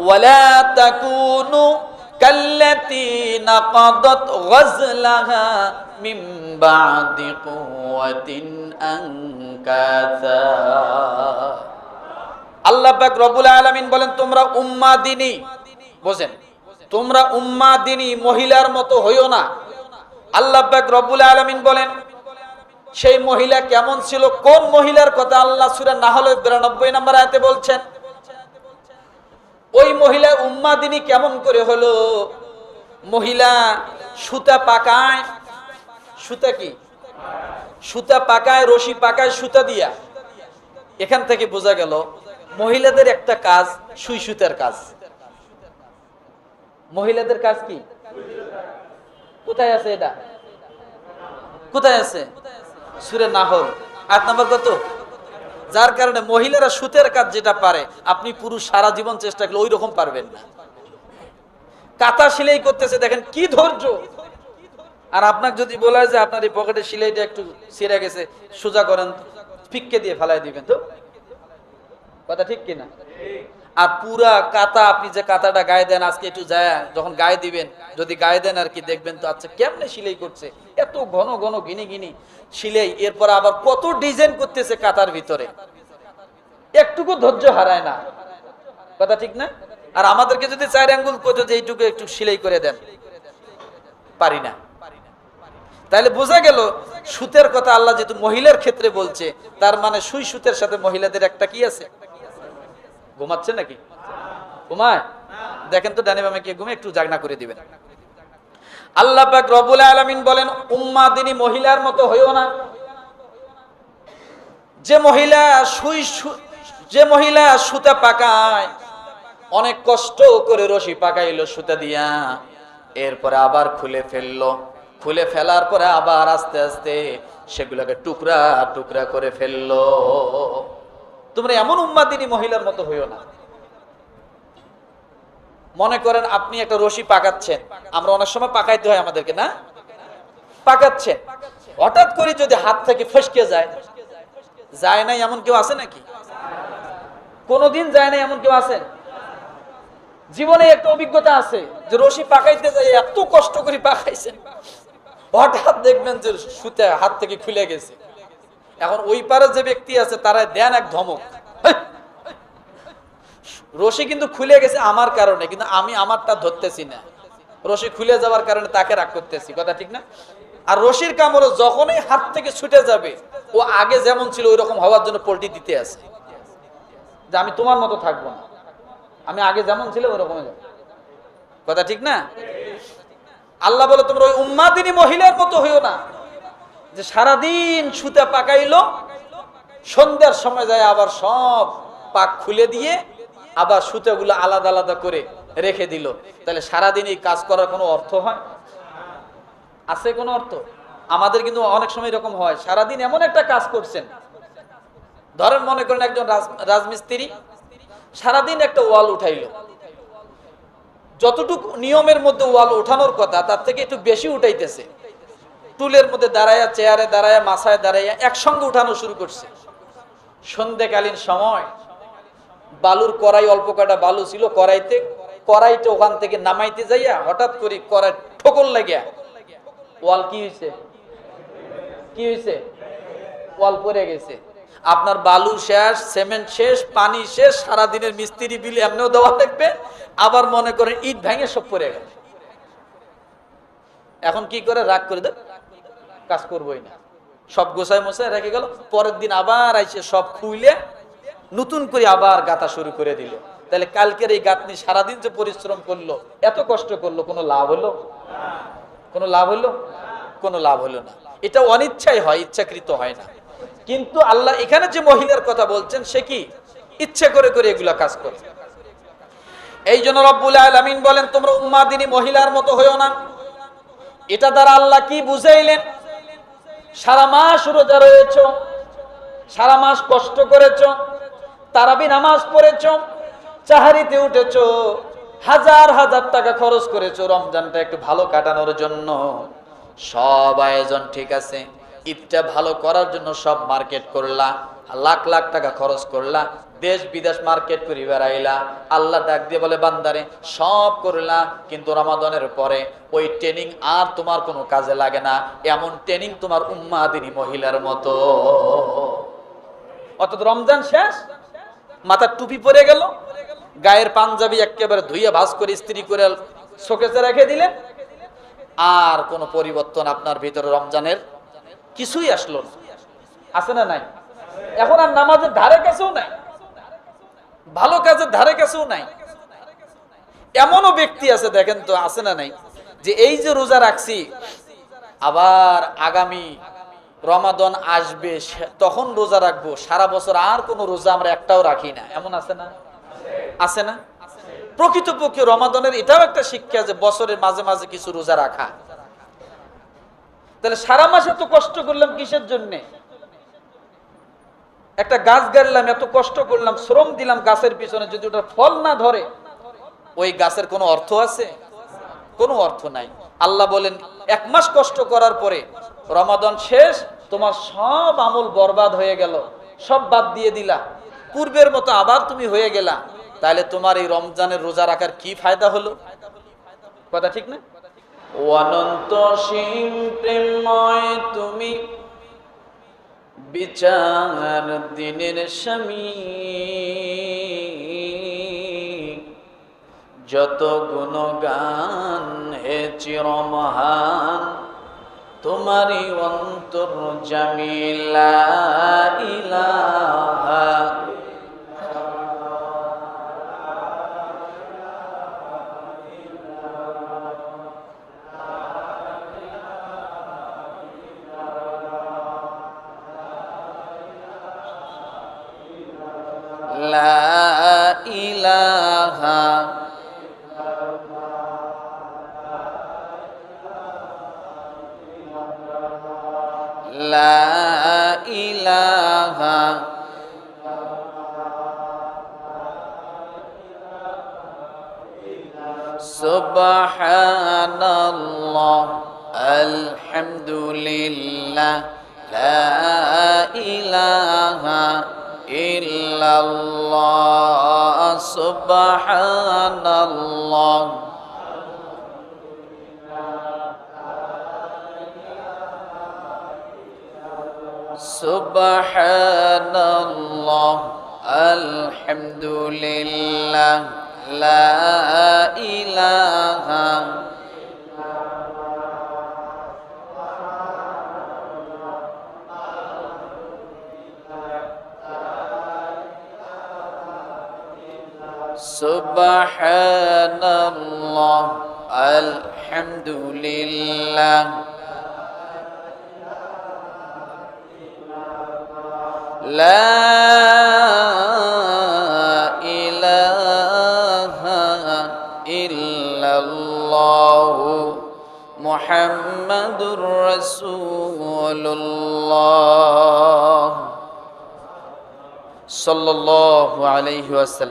ওয়ালা তাকুনু কাল্লাতী নাকাদাত গাজলাহা মিন বাদি কুওয়াতিন আনকাসা। আল্লাহ পাক রব্বুল আলামিন বলেন তোমরা উম্মাহ দিনী, বুঝেন, তোমরা উম্মাহ দিনী মহিলার মতো হইও না। আল্লাহ পাক রব্বুল আলামিন বলেন সেই মহিলা কেমন ছিল, কোন মহিলার কথা আল্লাহ সূরা নাহল 92 নম্বর আয়াতে বলছেন। ওই মহিলা উম্মাহ দিনী কেমন করে হলো? মহিলা সুতা পাকায়, সুতা কি? সুতা পাকায়, রশি পাকায় সুতা দিয়া। এখান থেকে বোঝা গেল মহিলাদের একটা কাজ সুই সুতার কাজ। মহিলাদের কাজ কি? কোথায় আছে এটা? কোথায় আছে? সূরা নাহল আয়াত নাম্বার কত? যার কারণে মহিলারা সুতের কাজ যেটা পারে আপনি পুরুষ সারা জীবন চেষ্টা করলে ওই রকম পারবেন না। কাঁথা সেলাই করতেছে, দেখেন কি ধৈর্য। আর আপনাকে যদি বলা হয় যে আপনার এই পকেটে সেলাইটা একটু ছিঁড়ে গেছে, সোজা করেন, ফিক্কে দিয়ে ফেলাই দিবেন, তো কথা ঠিক কিনা? আর পুরা কাঁথা, আপনি যে কাঁথাটা গায়ে দেন, আজকে একটু যায় যখন গায়ে দিবেন, যদি গায়ে দেন আর কি দেখবেন তো আচ্ছা কেমনে সেলাই করছে, এত ঘন ঘন গিনি গিনি সেলাই, এরপর আবার কত ডিজাইন করতেছে কাঁথার ভিতরে, একটুকু ধৈর্য হারায় না, কথা ঠিক না? আর আমাদেরকে যদি 4 আঙ্গুল কইতো যে এইটুকু একটু সেলাই করে দেন, পারি না। তাহলে বোঝা গেল সুতের কথা আল্লাহ যেহেতু মহিলার ক্ষেত্রে বলছে, তার মানে সুই সুতের সাথে মহিলাদের একটা কি আছে? ঘুমাচ্ছে নাকি? ঘুমায়? দেখেন তো ডানে বামে কে ঘুমে, একটু জাগনা করে দিবেন। আল্লাহ পাক রব্বুল আলামিন বলেন উম্মাহ দিনী মহিলার মতো হইও না। যে মহিলা সুতা পাকায়, অনেক কষ্ট করে রশি পাকাইলো সুতা দিয়া, এরপরে আবার খুলে ফেললো, খুলে ফেলার পরে আবার আস্তে আস্তে সেগুলোকে টুকরা টুকরা করে ফেললো। তোমরা এমন উম্মাহ দিনী মহিলার মতো হইও না। মনে করেন আপনি একটা রশি পাকাচ্ছেন, আমরা অনেক সময় পাকাইতে হয় আমাদেরকে, না? পাকাচ্ছেন, হঠাৎ করে যদি হাত থেকে ফসকে যায়, যায় নাই এমন কেউ আছে নাকি? কোনদিন যায় নাই এমন কেউ আছে? জীবনে একটা অভিজ্ঞতা আছে যে রশি পাকাইতে যাই এত কষ্ট করে পাকাইছেন, হঠাৎ দেখবেন যে সুতা হাত থেকে খুলে গেছে। এখন ওই পারে যে ব্যক্তি আছে তারা দেন এক ধমক, রশি কিন্তু খুলে গেছে আমার কারণে, কিন্তু আমি আমারটা ধরতেছি না, রশি খুলে যাওয়ার কারণে তাকে রাগ করতেছি, কথা ঠিক না? আর রশির কাম হলো যখনই হাত থেকে ছুটে যাবে ও আগে যেমন ছিল ওই রকম হওয়ার জন্য পল্টি দিতে আছে যে আমি তোমার মতো থাকবো না, আমি আগে যেমন ছিল ওই রকম, কথা ঠিক না? আল্লাহ বলে তোমরা ওই উম্মাহ দিনী মহিলার মতো হইও না যে সারাদিন সুতা পাকাইলো, সন্ধ্যার সময় যায় আবার সব পাক খুলে দিয়ে আবার সুতাগুলো আলাদা আলাদা করে রেখে দিল। তাহলে সারাদিন এই কাজ করার কোনো অর্থ হয়? আছে কোনো অর্থ? আমাদের কিন্তু অনেক সময় এরকম হয়, সারাদিন এমন একটা কাজ করছেন, ধরেন মনে করেন একজন রাজমিস্ত্রি সারাদিন একটা ওয়াল উঠাইলো, যতটুকু নিয়মের মধ্যে ওয়াল উঠানোর কথা তার থেকে একটু বেশি উঠাইতেছে, টুলের মধ্যে দাঁড়ায়া, চেয়ারে দাঁড়ায়া, মাথায় দাঁড়াইয়া একসঙ্গে উঠানো শুরু করছে। সন্ধ্যাকালীন সময় বালুর কড়াই, অল্প কটা বালু ছিল কড়াইটা ওখান থেকে নামাইতে যাইয়া হঠাৎ করে কড়াই ঠোকর লাগিয়া ওয়াল কি হয়েছে? কি হয়েছে? ওয়াল পড়ে গেছে। আপনার বালু শেষ, সিমেন্ট শেষ, পানি শেষ, সারাদিনের মিস্ত্রি বিল এমনিও দেওয়া লাগবে, আবার মনে করেন ইট ভেঙে সব পড়ে গেল। এখন কি করে? রাগ করে দেন, কাজ করবোই না, সব গোছায় মোছায় রেখে গেল। পরের দিন আবার আইসে সব খুইলে নতুন করে আবার গাঁথা শুরু করে দিল। তাহলে কালকের এই গাঁথনি সারাদিন যে পরিশ্রম করলো, এত কষ্ট করলো, কোনো লাভ হলো? কোনো লাভ হলো? কোনো লাভ হলো না। এটা অনিচ্ছাই হয়, ইচ্ছাকৃত হয় না। কিন্তু আল্লাহ এখানে যে মহিলার কথা বলছেন সে কি ইচ্ছে করে করে এগুলা কাজ করে। এই জন্য রব্বুল আলামিন বলেন তোমরা উম্মাহ দিনী মহিলার মতো হইও না। এটা দ্বারা আল্লাহ কি বুঝাইলেন? সারা মাস রোজা রয়েছো, সারা মাস কষ্ট করেছো, তারাবি নামাজ পড়েছো, চাহারিতে উঠেছো, হাজার হাজার টাকা খরচ করেছো রমজানটা একটু ভালো কাটানোর জন্য, সব আয়োজন ঠিক আছে, ঈদটা ভালো করার জন্য সব মার্কেট করলা, লাখ লাখ টাকা খরচ করলা, দেশ বিদেশ মার্কেট করে বেড়াইলা, আল্লাহ ডাক দিয়ে বলে বান্দারে সব করলা, কিন্তু রমাদানের পরে ওই ট্রেনিং আর তোমার কোনো কাজে লাগে না। এমন ট্রেনিং তোমার উম্মাদিনী মহিলার মতো। অর্থাৎ রমজান শেষ, মাথার টুপি পরে গেল, গায়ের পাঞ্জাবি একেবারে ধুইয়া ভাঁজ করে ইস্ত্রি করে শোকেসে রেখে দিলেন, আর কোনো পরিবর্তন আপনার ভিতরে রমজানের কিছুই আসলো না। আছে না নাই? এখন আর নামাজের ধারে কাছেও নাই, ভালো কাজের ধারে কাছেও নাই। এমনও ব্যক্তি আছে, দেখেন তো, আছে না নাই, যে এই যে রোজা রাখছি, আবার আগামী রমাদান আসবে তখন রোজা রাখবো, সারা বছর আর কোনো রোজা আমরা একটাও রাখি না, এমন আছে না? আছে না? প্রকৃতপক্ষে রমাদানের এটাও একটা শিক্ষা যে বছরের মাঝে মাঝে কিছু রোজা রাখা। তাহলে সারা মাসে এত কষ্ট করলাম কিসের জন্যে? একটা গাছ গাড়লাম, এত কষ্ট করলাম, শ্রম দিলাম গাছের পিছনে, যদি ওটা ফল না ধরে ওই গাছের কোনো অর্থ আছে? কোনো অর্থ নাই। আল্লাহ বলেন 1 মাস কষ্ট করার পরে রমাদান শেষ, তোমার সব আমল বরবাদ হয়ে গেল, সব বাদ দিয়ে দিলা, পূর্বের মতো আবার তুমি হয়ে গেলা, তাহলে তোমার এই রমজানের রোজা রাখার কি ফায়দা হলো? কথা ঠিক না? অনন্ত সীম প্রেমময় তুমি, বিচার দিনের স্বামী, যত গুণগান হে চিরমহান, তোমারই অন্তর জামিলা ইলাহা লা ইলাহা লা ইলাহা সুবহানাল্লাহ আলহামদুলিল্লাহ লা ইলাহা ইল্লাল্লাহ সুবহানাল্লাহ সুবহানাল্লাহ আলহামদুলিল্লাহ লা ইলাহা সুবহানাল্লাহ আলহামদুলিল্লাহ লা ইলাহা ইল্লাল্লাহ মুহাম্মাদুর রাসূলুল্লাহ সাল্লাল্লাহু আলাইহি ওয়াসাল্লাম।